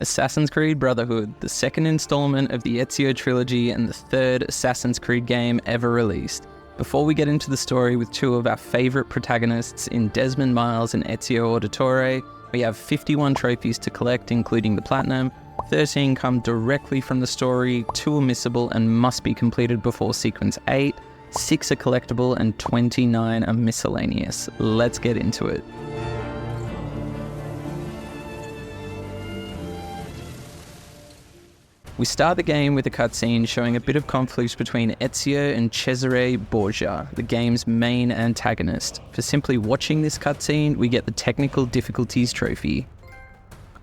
Assassin's Creed Brotherhood, the second installment of the Ezio Trilogy and the third Assassin's Creed game ever released. Before we get into the story with two of our favourite protagonists in Desmond Miles and Ezio Auditore, we have 51 trophies to collect, including the Platinum. 13 come directly from the story, 2 are missable and must be completed before Sequence 8, 6 are collectible and 29 are miscellaneous. Let's get into it. We start the game with a cutscene showing a bit of conflict between Ezio and Cesare Borgia, the game's main antagonist. For simply watching this cutscene, we get the Technical Difficulties trophy.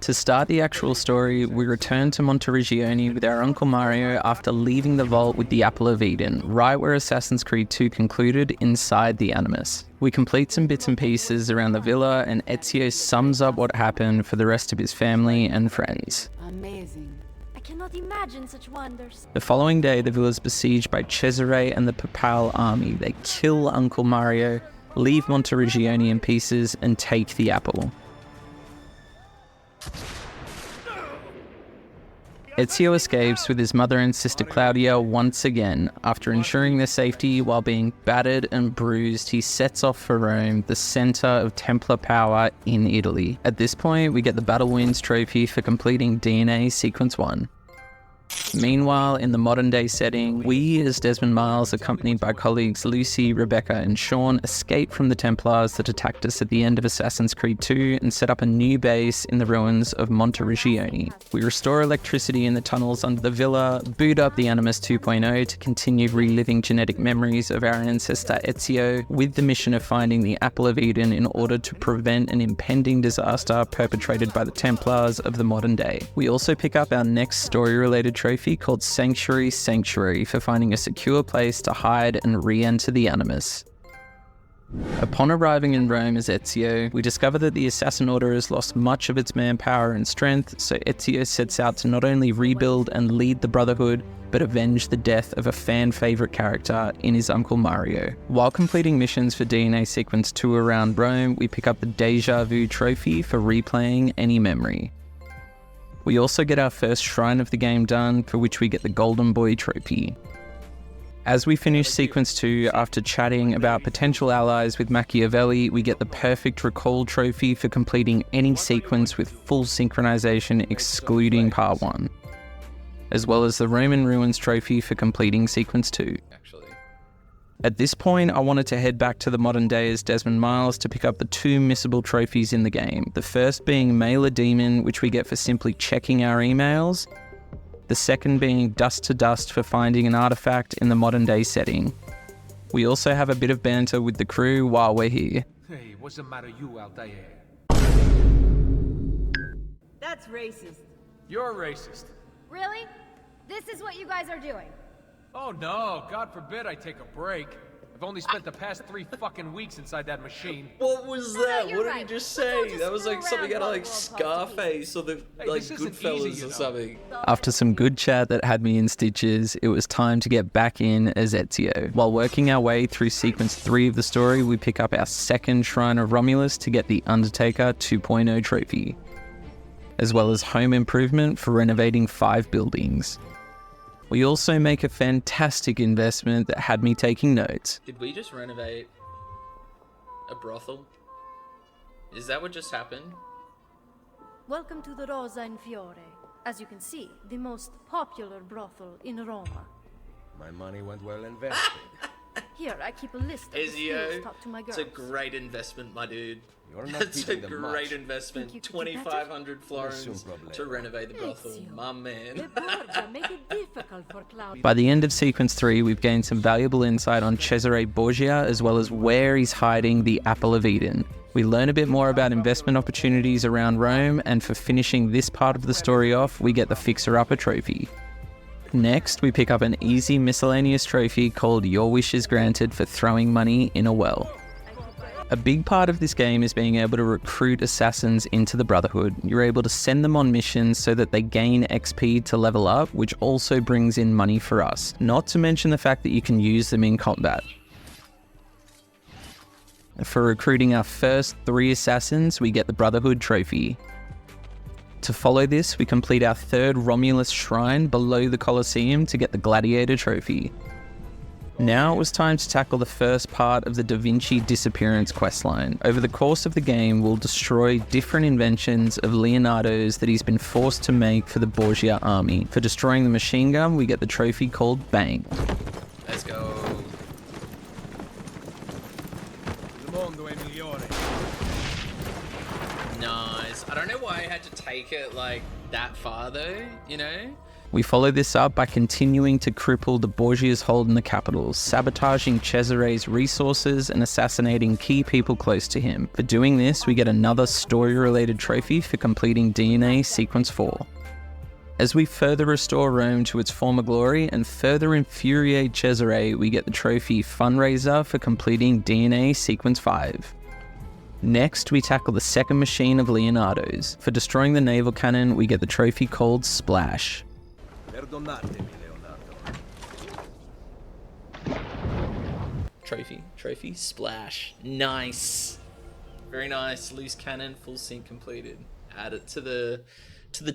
To start the actual story, we return to Monteriggioni with our Uncle Mario after leaving the vault with the Apple of Eden, right where Assassin's Creed 2 concluded, inside the Animus. We complete some bits and pieces around the villa, and Ezio sums up what happened for the rest of his family and friends. Amazing. I cannot imagine such wonders. The following day, the villa is besieged by Cesare and the Papal army. They kill Uncle Mario, leave Monteriggioni in pieces, and take the apple. Ezio escapes with his mother and sister Claudia once again. After ensuring their safety while being battered and bruised, he sets off for Rome, the center of Templar power in Italy. At this point, we get the Battle Wounds trophy for completing DNA Sequence 1. Meanwhile, in the modern-day setting, we, as Desmond Miles, accompanied by colleagues Lucy, Rebecca, and Sean, escape from the Templars that attacked us at the end of Assassin's Creed 2 and set up a new base in the ruins of Monteriggioni. We restore electricity in the tunnels under the villa, boot up the Animus 2.0 to continue reliving genetic memories of our ancestor Ezio, with the mission of finding the Apple of Eden in order to prevent an impending disaster perpetrated by the Templars of the modern day. We also pick up our next story-related trophy called Sanctuary for finding a secure place to hide and re-enter the Animus. Upon arriving in Rome as Ezio, we discover that the Assassin Order has lost much of its manpower and strength, so Ezio sets out to not only rebuild and lead the Brotherhood, but avenge the death of a fan-favourite character in his Uncle Mario. While completing missions for DNA Sequence 2 around Rome, we pick up the Deja Vu trophy for replaying any memory. We also get our first shrine of the game done, for which we get the Golden Boy trophy. As we finish Sequence 2, after chatting about potential allies with Machiavelli, we get the Perfect Recall trophy for completing any sequence with full synchronization excluding Part 1, as well as the Roman Ruins trophy for completing Sequence 2. At this point, I wanted to head back to the modern day as Desmond Miles to pick up the 2 missable trophies in the game. The first being Mail a Demon, which we get for simply checking our emails. The second being Dust to Dust for finding an artifact in the modern day setting. We also have a bit of banter with the crew while we're here. Hey, what's the matter you out there? That's racist. You're racist. Really? This is what you guys are doing? Oh no, God forbid I take a break. I've only spent the past 3 fucking weeks inside that machine. What was No, that? you're What did right. he just Let's all say? just That was screw like something around out of while like we're all Scarface or the Hey, like this isn't Goodfellas easy, you or know. something. After some good chat that had me in stitches, it was time to get back in as Ezio. While working our way through Sequence 3 of the story, we pick up our second Shrine of Romulus to get the Undertaker 2.0 trophy, as well as home improvement for renovating 5 buildings. We also make a fantastic investment that had me taking notes. Did we just renovate a brothel? Is that what just happened? Welcome to the Rosa in Fiore. As you can see, the most popular brothel in Roma. My money went well invested. Here, I keep a list of the skills Ezio, taught to my it's girls. a great investment, my dude. You're not That's a teaching them great much. investment. Think you could do better? 2,500 florins Nessun to problema. renovate the brothel. Ezio. My man. The Borgia make it difficult for Claudia. By the end of Sequence 3, we've gained some valuable insight on Cesare Borgia, as well as where he's hiding the Apple of Eden. We learn a bit more about investment opportunities around Rome, and for finishing this part of the story off, we get the Fixer Upper trophy. Next, we pick up an easy miscellaneous trophy called Your Wish is Granted for throwing money in a well. A big part of this game is being able to recruit assassins into the Brotherhood. You're able to send them on missions so that they gain XP to level up, which also brings in money for us. Not to mention the fact that you can use them in combat. For recruiting our first 3 assassins, we get the Brotherhood trophy. To follow this, we complete our third Romulus shrine below the Colosseum to get the Gladiator trophy. Now it was time to tackle the first part of the Da Vinci Disappearance questline. Over the course of the game, we'll destroy different inventions of Leonardo's that he's been forced to make for the Borgia army. For destroying the machine gun, we get the trophy called Bang. Let's go. Nice. I don't know why I had to take it like that far though, you know? We follow this up by continuing to cripple the Borgia's hold in the capital, sabotaging Cesare's resources and assassinating key people close to him. For doing this, we get another story-related trophy for completing DNA Sequence 4. As we further restore Rome to its former glory and further infuriate Cesare, we get the trophy Fundraiser for completing DNA Sequence 5. Next, we tackle the second machine of Leonardo's. For destroying the naval cannon, we get the trophy called Splash. Perdonatemi, Leonardo. Trophy, splash. Nice. Very nice. Loose cannon, full sync completed. Add it to the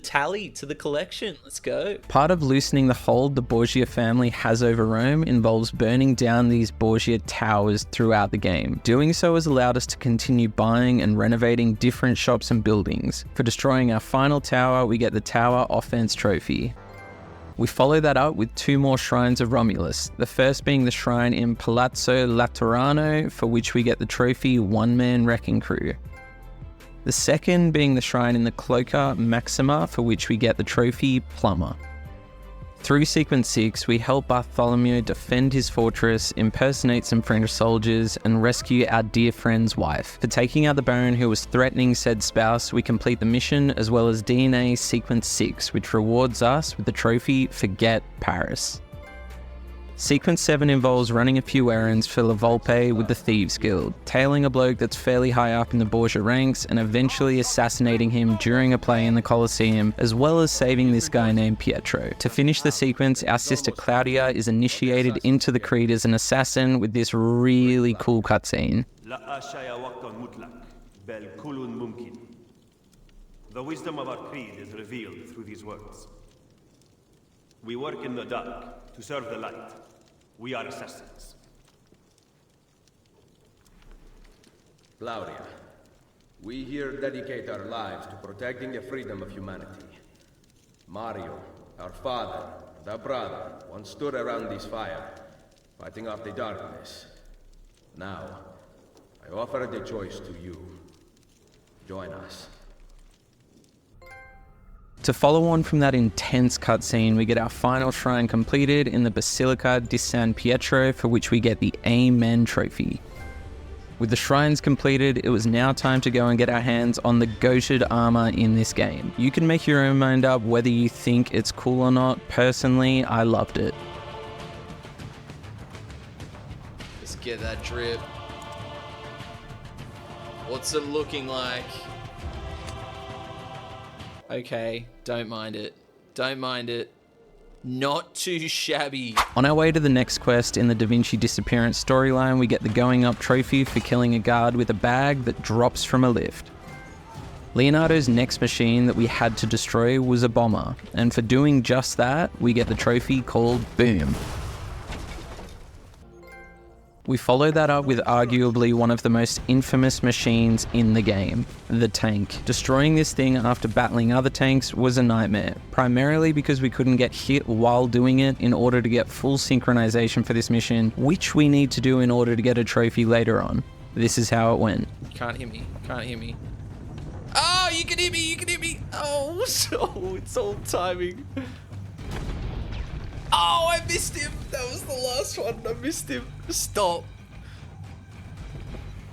tally, to the collection. Let's go. Part of loosening the hold the Borgia family has over Rome involves burning down these Borgia towers throughout the game. Doing so has allowed us to continue buying and renovating different shops and buildings. For destroying our final tower, we get the Tower Offense trophy. We follow that up with 2 more shrines of Romulus, the first being the shrine in Palazzo Laterano, for which we get the trophy One Man Wrecking Crew. The second being the shrine in the Cloaca Maxima, for which we get the trophy Plumber. Through Sequence 6, we help Bartholomew defend his fortress, impersonate some French soldiers, and rescue our dear friend's wife. For taking out the Baron who was threatening said spouse, we complete the mission as well as DNA Sequence 6, which rewards us with the trophy Forget Paris. Sequence 7 involves running a few errands for La Volpe with the Thieves Guild, tailing a bloke that's fairly high up in the Borgia ranks and eventually assassinating him during a play in the Colosseum, as well as saving this guy named Pietro. To finish the sequence, our sister Claudia is initiated into the Creed as an assassin with this really cool cutscene. The wisdom of our creed is revealed through these words. We work in the dark to serve the light. We are assassins. Claudia, we here dedicate our lives to protecting the freedom of humanity. Mario, our father, and our brother once stood around this fire, fighting off the darkness. Now, I offer the choice to you. Join us. To follow on from that intense cutscene, we get our final shrine completed in the Basilica di San Pietro, for which we get the Amen trophy. With the shrines completed, it was now time to go and get our hands on the goated armor in this game. You can make your own mind up whether you think it's cool or not. Personally, I loved it. Let's get that drip. What's it looking like? Okay, don't mind it. Don't mind it. Not too shabby. On our way to the next quest in the Da Vinci Disappearance storyline, we get the Going Up trophy for killing a guard with a bag that drops from a lift. Leonardo's next machine that we had to destroy was a bomber, and for doing just that, we get the trophy called Boom. We follow that up with arguably one of the most infamous machines in the game, the tank. Destroying this thing after battling other tanks was a nightmare, primarily because we couldn't get hit while doing it in order to get full synchronization for this mission, which we need to do in order to get a trophy later on. This is how it went. Can't hear me. Can't hear me. Oh, you can hear me. You can hear me. Oh, it's all timing. Oh, I missed him. That was the last one. I missed him. Stop.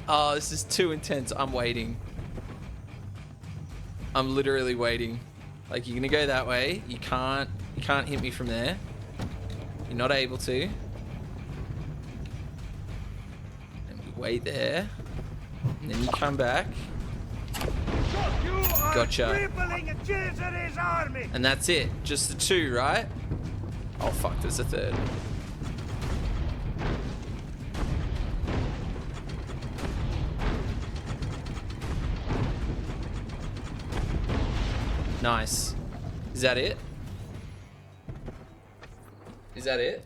Oh, this is too intense. I'm waiting. I'm literally waiting. Like, you're gonna go that way. You can't hit me from there. You're not able to. And we wait there. And then you come back. Gotcha. And that's it. Just the 2, right? Oh fuck, there's a 3rd. Nice. Is that it? Is that it?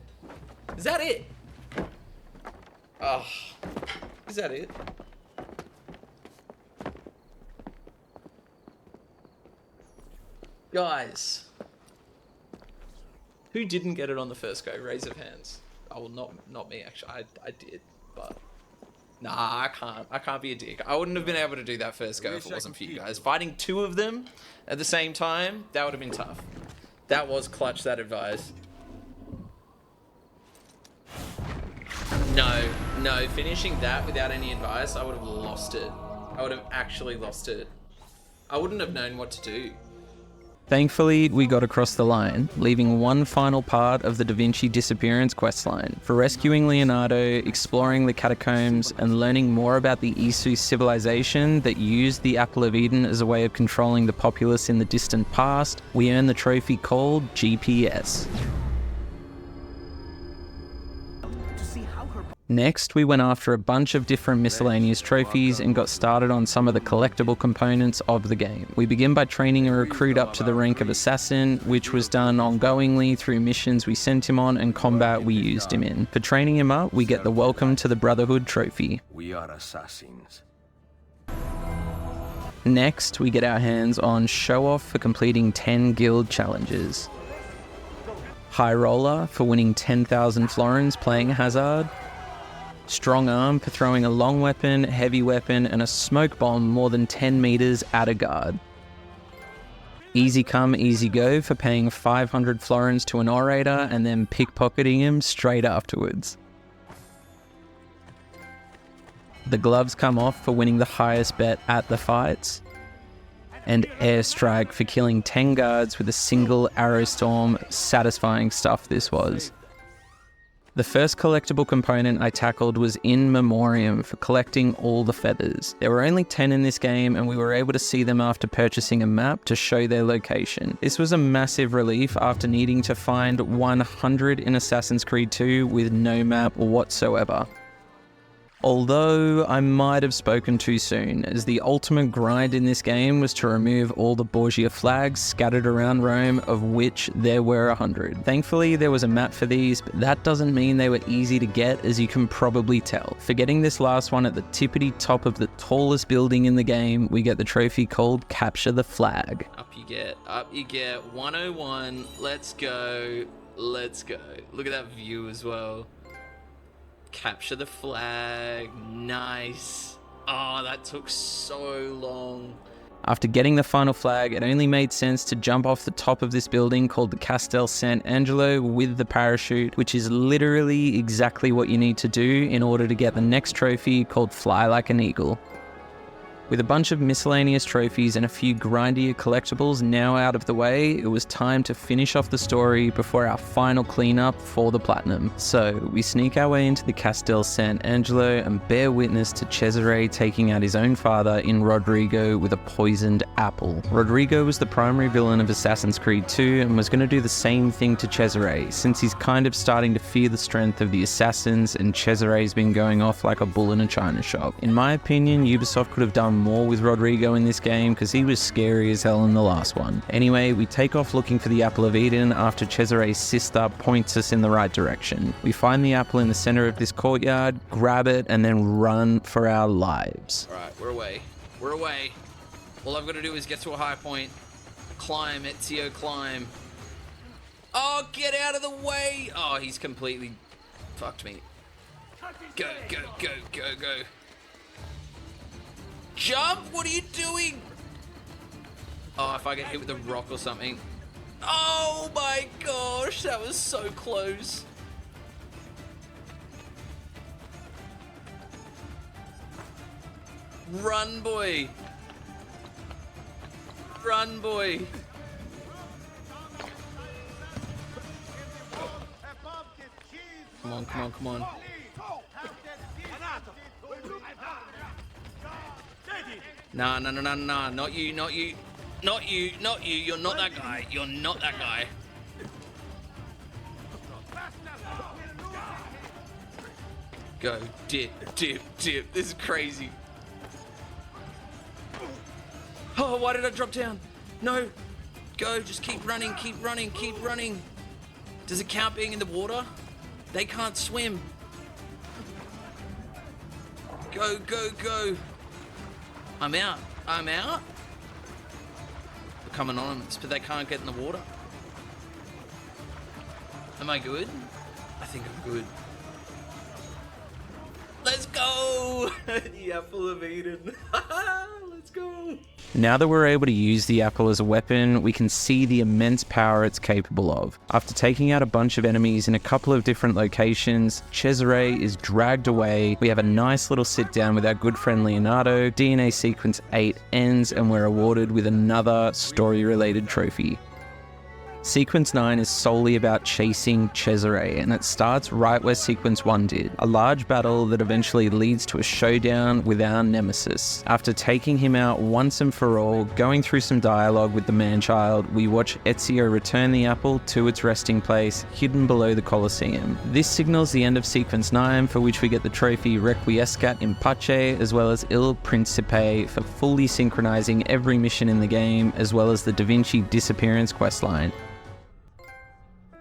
Is that it? Oh, is that it? Guys, who didn't get it on the first go? Raise of hands. Oh, well, not me actually. I did, but nah, I can't be a dick. I wouldn't have been able to do that first go if it wasn't for you guys. Fighting two of them at the same time, that would have been tough. That was clutch, that advice. No, finishing that without any advice, I would have lost it. I would have actually lost it. I wouldn't have known what to do. Thankfully, we got across the line, leaving one final part of the Da Vinci Disappearance questline for rescuing Leonardo, exploring the catacombs, and learning more about the Isu civilization that used the Apple of Eden as a way of controlling the populace in the distant past. We earned the trophy called GPS. Next, we went after a bunch of different miscellaneous trophies and got started on some of the collectible components of the game. We begin by training a recruit up to the rank of assassin, which was done ongoingly through missions we sent him on and combat we used him in. For training him up, we get the Welcome to the Brotherhood trophy. We are assassins. Next, we get our hands on Show Off for completing 10 guild challenges. High Roller for winning 10,000 florins playing Hazard. Strong Arm for throwing a long weapon, heavy weapon, and a smoke bomb more than 10 meters at a guard. Easy Come, Easy Go for paying 500 florins to an orator and then pickpocketing him straight afterwards. The Gloves Come Off for winning the highest bet at the fights. And Airstrike for killing 10 guards with a single arrow storm. Satisfying stuff this was. The first collectible component I tackled was In Memoriam for collecting all the feathers. There were only 10 in this game and we were able to see them after purchasing a map to show their location. This was a massive relief after needing to find 100 in Assassin's Creed 2 with no map whatsoever. Although I might have spoken too soon, as the ultimate grind in this game was to remove all the Borgia flags scattered around Rome, of which there were 100. Thankfully there was a map for these, but that doesn't mean they were easy to get, as you can probably tell. For getting this last one at the tippity top of the tallest building in the game, we get the trophy called Capture the Flag. Up you get, 101, let's go. Look at that view as well. Capture the flag, nice. Oh, that took so long. After getting the final flag, it only made sense to jump off the top of this building called the Castel Sant'Angelo with the parachute, which is literally exactly what you need to do in order to get the next trophy called Fly Like an Eagle. With a bunch of miscellaneous trophies and a few grindier collectibles now out of the way, it was time to finish off the story before our final cleanup for the platinum. So we sneak our way into the Castel Sant'Angelo and bear witness to Cesare taking out his own father in Rodrigo with a poisoned apple. Rodrigo was the primary villain of Assassin's Creed 2 and was going to do the same thing to Cesare, since he's kind of starting to fear the strength of the assassins and Cesare's been going off like a bull in a china shop. In my opinion, Ubisoft could have done more with Rodrigo in this game because he was scary as hell in the last one. Anyway, we take off looking for the Apple of Eden after Cesare's sister points us in the right direction. We find the apple in the center of this courtyard, grab it, and then run for our lives. Alright, we're away. All I've got to do is get to a high point. Climb, Ezio, climb. Oh, get out of the way! Oh, he's completely fucked me. Go. Jump! What are you doing? Oh, if I get hit with a rock or something. Oh my gosh, that was so close. Run, boy. Run, boy. Come on. Nah, not you. You're not that guy. Go, dip. This is crazy. Oh, why did I drop down? No. Go, just keep running, keep running, keep running. Does it count being in the water? They can't swim. Go, go, go. I'm out. I'm out. Become anonymous, but they can't get in the water. Am I good? I think I'm good. Let's go! The Apple of Eden. Let's go! Now that we're able to use the apple as a weapon, we can see the immense power it's capable of. After taking out a bunch of enemies in a couple of different locations, Cesare is dragged away. We have a nice little sit down with our good friend Leonardo. DNA sequence 8 ends and we're awarded with another story-related trophy. Sequence 9 is solely about chasing Cesare, and it starts right where Sequence 1 did. A large battle that eventually leads to a showdown with our nemesis. After taking him out once and for all, going through some dialogue with the man-child, we watch Ezio return the apple to its resting place, hidden below the Colosseum. This signals the end of Sequence 9, for which we get the trophy Requiescat in Pace, as well as Il Principe for fully synchronizing every mission in the game, as well as the Da Vinci Disappearance questline.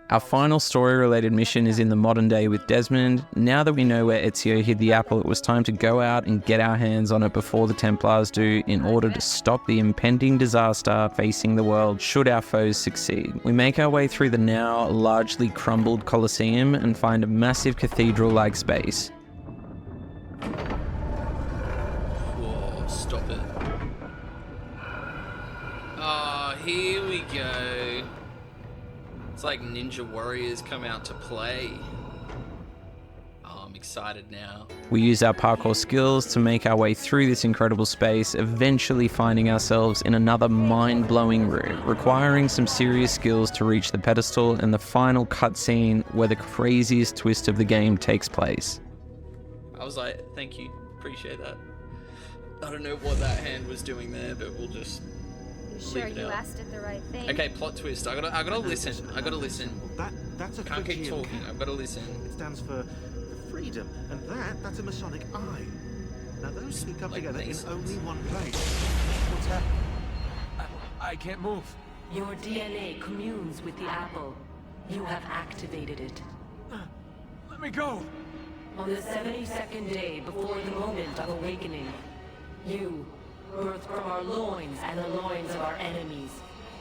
Our final story-related mission is in the modern day with Desmond. Now that we know where Ezio hid the apple, it was time to go out and get our hands on it before the Templars do, in order to stop the impending disaster facing the world should our foes succeed. We make our way through the now largely crumbled Colosseum and find a massive cathedral-like space. Whoa, stop it. Oh, here we go. It's like Ninja Warriors come out to play. Oh, I'm excited now. We use our parkour skills to make our way through this incredible space, eventually finding ourselves in another mind-blowing room, requiring some serious skills to reach the pedestal and the final cutscene where the craziest twist of the game takes place. I was like, thank you, appreciate that. I don't know what that hand was doing there, but we'll just... You sure you asked it the right thing? Okay, plot twist. I gotta listen. I gotta listen. That's a Can't keep Phrygian talking. cap. I've gotta listen. It stands for freedom, and that's a Masonic eye. Now those two come Like together in Masons. only one place. What's happening? I can't move. Your DNA communes with the apple. You have activated it. Let me go. On the 72nd day before the moment of awakening, you, birthed from our loins and the loins of our enemies,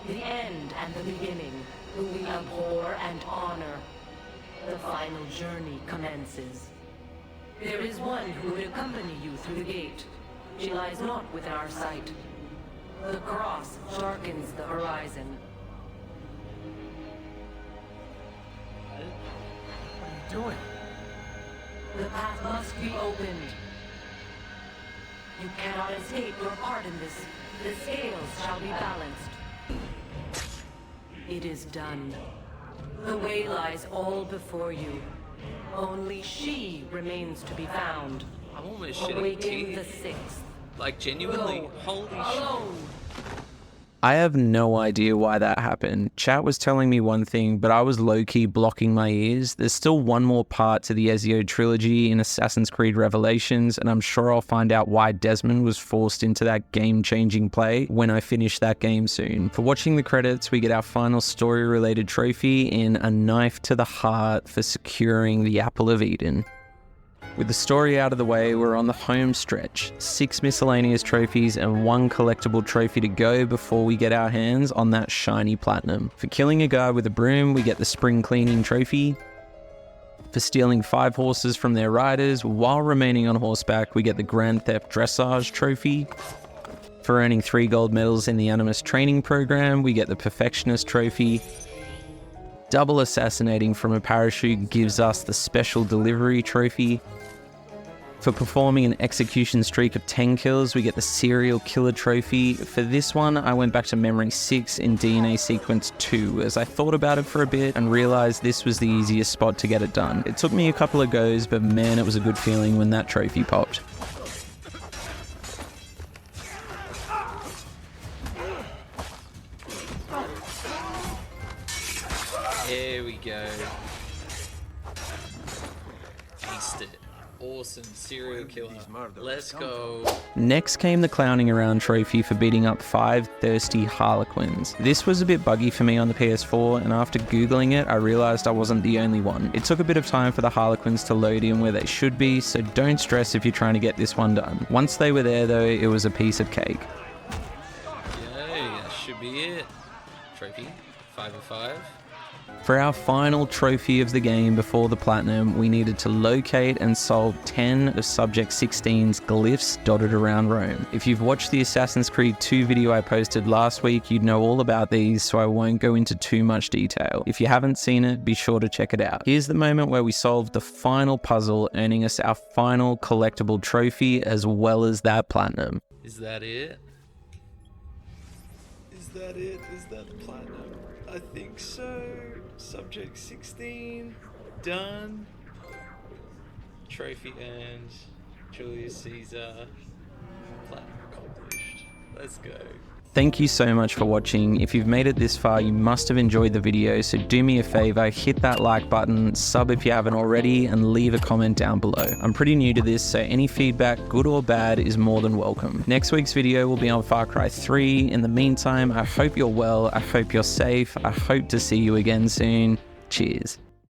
the end and the beginning, who we abhor and honor. The final journey commences. There is one who would accompany you through the gate. She lies not within our sight. The cross darkens the horizon. What are you doing? The path must be opened. You cannot escape your part in this. The scales shall be balanced. It is done. The way lies all before you. Only she remains to be found. I'm almost shitting Awaiting the teeth. 6th. Like, genuinely. Go. Holy shit. Alone. I have no idea why that happened. Chat was telling me one thing, but I was low-key blocking my ears. There's still one more part to the Ezio Trilogy in Assassin's Creed Revelations, and I'm sure I'll find out why Desmond was forced into that game-changing play when I finish that game soon. For watching the credits, we get our final story-related trophy in a knife to the heart for securing the Apple of Eden. With the story out of the way, we're on the home stretch. 6 miscellaneous trophies and 1 collectible trophy to go before we get our hands on that shiny platinum. For killing a guy with a broom, we get the spring cleaning trophy. For stealing 5 horses from their riders while remaining on horseback, we get the Grand Theft Dressage trophy. For earning 3 gold medals in the Animus training program, we get the Perfectionist trophy. Double assassinating from a parachute gives us the Special Delivery trophy. For performing an execution streak of 10 kills, we get the Serial Killer trophy. For this one, I went back to Memory 6 in DNA Sequence 2, as I thought about it for a bit and realized this was the easiest spot to get it done. It took me a couple of goes, but man, it was a good feeling when that trophy popped. Here we go. Aced it. Awesome. Serial killer. Let's go. Next came the clowning around trophy for beating up 5 thirsty Harlequins. This was a bit buggy for me on the PS4, and after googling it I realized I wasn't the only one. It took a bit of time for the Harlequins to load in where they should be, so don't stress if you're trying to get this one done. Once they were there though, it was a piece of cake. Yay, that should be it. Trophy, 5 of 5. For our final trophy of the game before the platinum, we needed to locate and solve 10 of Subject 16's glyphs dotted around Rome. If you've watched the Assassin's Creed 2 video I posted last week, you'd know all about these, so I won't go into too much detail. If you haven't seen it, be sure to check it out. Here's the moment where we solved the final puzzle, earning us our final collectible trophy as well as that platinum. Is that it? Is that it? Is that the platinum? I think so. Subject 16, done. Trophy earned. Julius Caesar, platinum accomplished. Let's go. Thank you so much for watching. If you've made it this far, you must have enjoyed the video, so do me a favor, hit that like button, sub if you haven't already, and leave a comment down below. I'm pretty new to this, so any feedback, good or bad, is more than welcome. Next week's video will be on Far Cry 3. In the meantime, I hope you're well, I hope you're safe, I hope to see you again soon. Cheers.